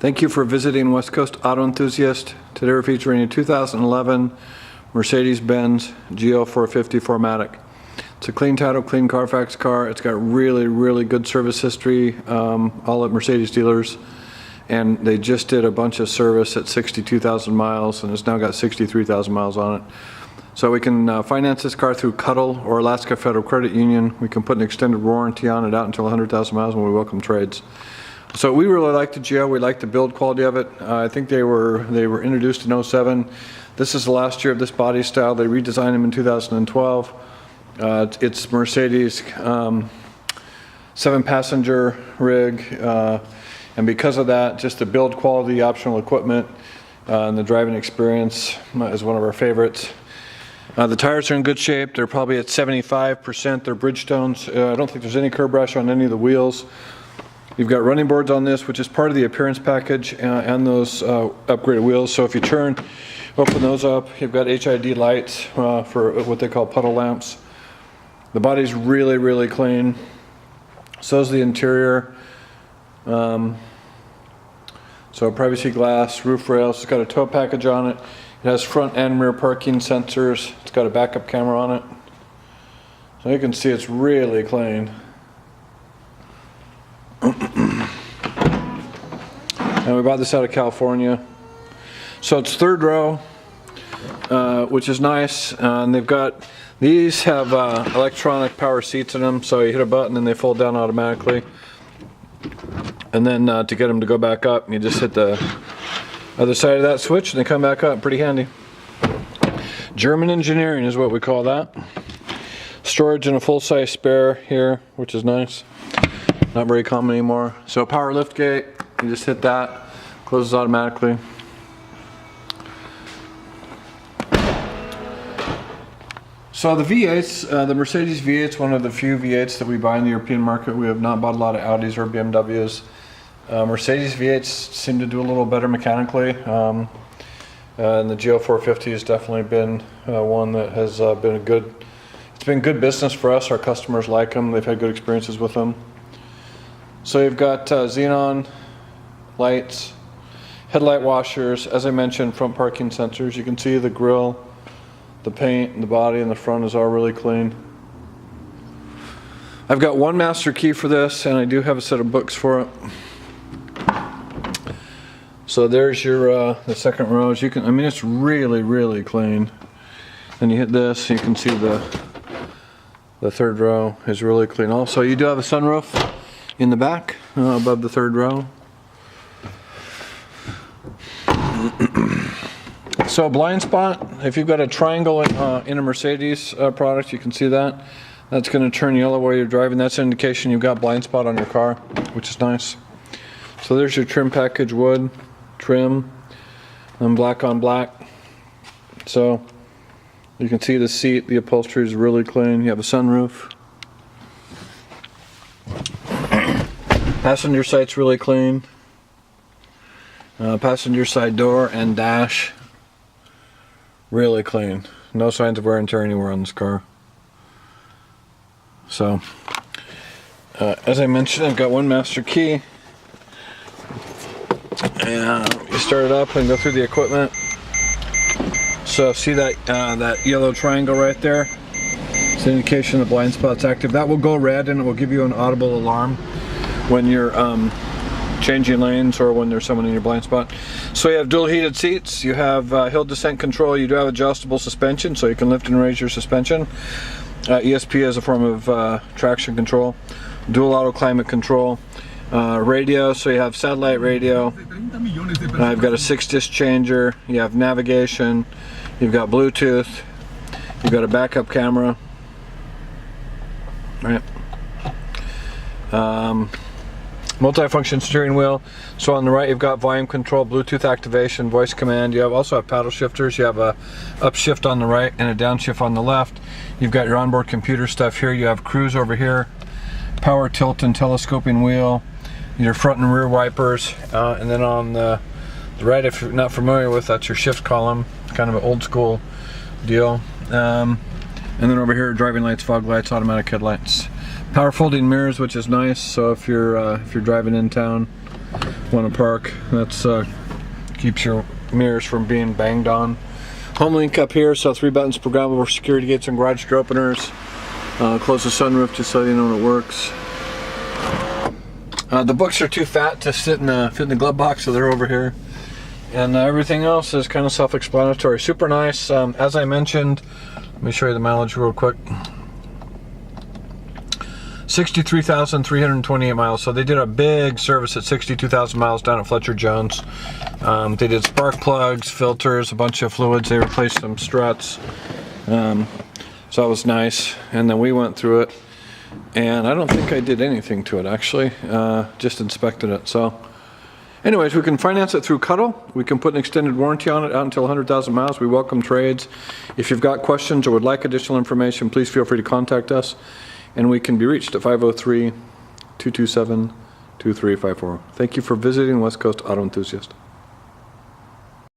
Thank you for visiting West Coast Auto Enthusiast. Today we're featuring a 2011 Mercedes-Benz GL450 4Matic. It's a clean title, clean Carfax car. It's got really good service history, all at Mercedes dealers. And they just did a bunch of service at 62,000 miles, and it's now got 63,000 miles on it. So we can finance this car through Cuddle or Alaska Federal Credit Union. We can put an extended warranty on it out until 100,000 miles, and we welcome trades. So we really like the GL. We like the build quality of it. I think they were introduced in 07. This is the last year of this body style. They redesigned them in 2012. It's Mercedes 7-passenger rig, and because of that, just the build quality, optional equipment, and the driving experience is one of our favorites. The tires are in good shape. They're probably at 75%. They're Bridgestones. I don't think there's any curb rash on any of the wheels. You've got running boards on this, which is part of the appearance package, and those upgraded wheels. So if you open those up, you've got HID lights for what they call puddle lamps. The body's really clean. So is the interior. So privacy glass, roof rails. It's got a tow package on it. It has front and rear parking sensors. It's got a backup camera on it. So you can see it's really clean. And we bought this out of California. So it's third row, which is nice. And these have electronic power seats in them, so you hit a button and they fold down automatically. And then to get them to go back up, you just hit the other side of that switch and they come back up. Pretty handy. German engineering is what we call that. Storage and a full-size spare here, which is nice. Not very common anymore. So power lift gate, you just hit that, closes automatically. So the V8s, the Mercedes V8's one of the few V8s that we buy in the European market. We have not bought a lot of Audis or BMWs. Mercedes V8s seem to do a little better mechanically. And the GL450 has definitely been one that has been it's been good business for us. Our customers like them. They've had good experiences with them. So you've got xenon lights, headlight washers, as I mentioned, front parking sensors. You can see the grille, the paint, and the body in the front is all really clean. I've got one master key for this, and I do have a set of books for it. So there's your the second row. As you can, I mean, it's really clean. Then you hit this, you can see the third row is really clean. Also, you do have a sunroof in the back above the third row. So blind spot, if you've got a triangle in a Mercedes product, you can see that. That's going to turn yellow while you're driving. That's an indication you've got blind spot on your car, which is nice. So there's your trim package, wood, trim, and black on black. So you can see the seat, the upholstery is really clean. You have a sunroof. Passenger side's really clean. Passenger side door and dash, really clean. No signs of wear and tear anywhere on this car. So, as I mentioned, I've got one master key. And you start it up and go through the equipment. So see that that yellow triangle right there? It's an indication the blind spot's active. That will go red and it will give you an audible alarm when you're changing lanes or when there's someone in your blind spot. So you have dual heated seats, you have hill descent control, you do have adjustable suspension, so you can lift and raise your suspension. ESP is a form of traction control. Dual auto climate control. Radio, so you have satellite radio. You've got a 6-disc changer, you have navigation, you've got Bluetooth, you've got a backup camera. Right. Multi-function steering wheel. So on the right you've got volume control, Bluetooth activation, voice command. You also have paddle shifters. You have a upshift on the right and a downshift on the left. You've got your onboard computer stuff here. You have cruise over here, power tilt and telescoping wheel, your front and rear wipers, and then on the right, if you're not familiar with, that's your shift column. Kind of an old school deal. And then over here, driving lights, fog lights, automatic headlights. Power folding mirrors, which is nice, so if you're driving in town, want to park. That's keeps your mirrors from being banged on. Home link up here, so 3 buttons programmable for security gates and garage door openers. Close the sunroof just so you know when it works. The books are too fat to fit in the glove box, so they're over here. And everything else is kind of self-explanatory. Super nice. As I mentioned, let me show you the mileage real quick. 63,328 miles. So they did a big service at 62,000 miles down at Fletcher Jones. They did spark plugs, filters, a bunch of fluids. They replaced some struts. So that was nice. And then we went through it. And I don't think I did anything to it, actually. Just inspected it. So anyways, we can finance it through Cuddle. We can put an extended warranty on it out until 100,000 miles. We welcome trades. If you've got questions or would like additional information, please feel free to contact us. And we can be reached at 503-227-2354. Thank you for visiting West Coast Auto Enthusiast.